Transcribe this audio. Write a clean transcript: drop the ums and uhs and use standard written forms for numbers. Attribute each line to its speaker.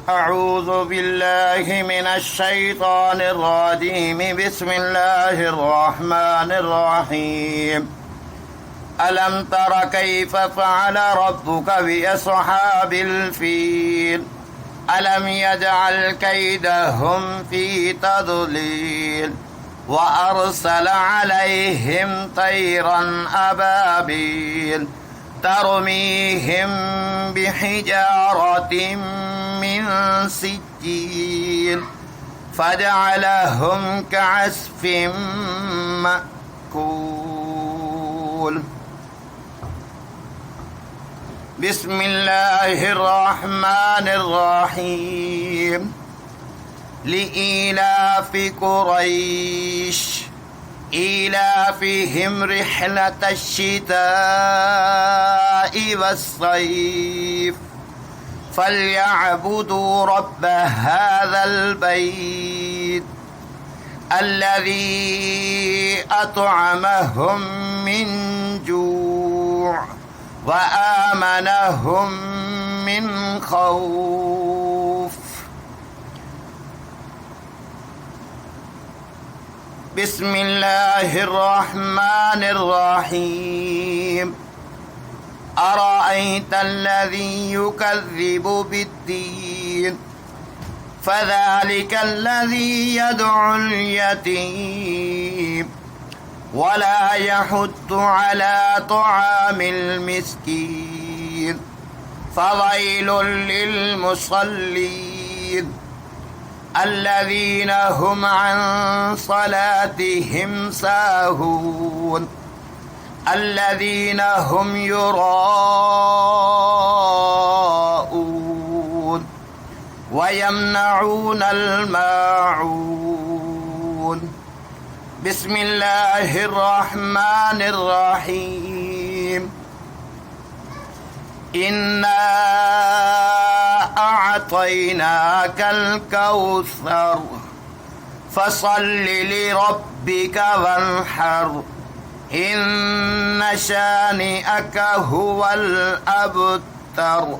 Speaker 1: أعوذ بالله من الشيطان الرجيم بسم الله الرحمن الرحيم ألم تر كيف فعل ربك بأصحاب الفيل ألم يجعل كيدهم في تضليل وأرسل عليهم طيرا أبابيل ترميهم بحجارة من سجيل فجعلهم كعصف مأكول. بسم الله الرحمن الرحيم لإيلاف قريش إيلافهم رحلة الشتاء والصيف فليعبدوا رب هذا البيت الذي أطعمهم من جوع وآمنهم من خوف. بسم الله الرحمن الرحيم أرأيت الذي يكذب بالدين فذلك الذي يدعو اليتيم ولا يحض على طعام المسكين فويل للمصلين الذين هم عن صلاتهم ساهون الذين هم يراءون ويمنعون الماعون. بسم الله الرحمن الرحيم إنا أعطيناك الكوثر فصل لربك وانحر إن شانئك هو الأبتر.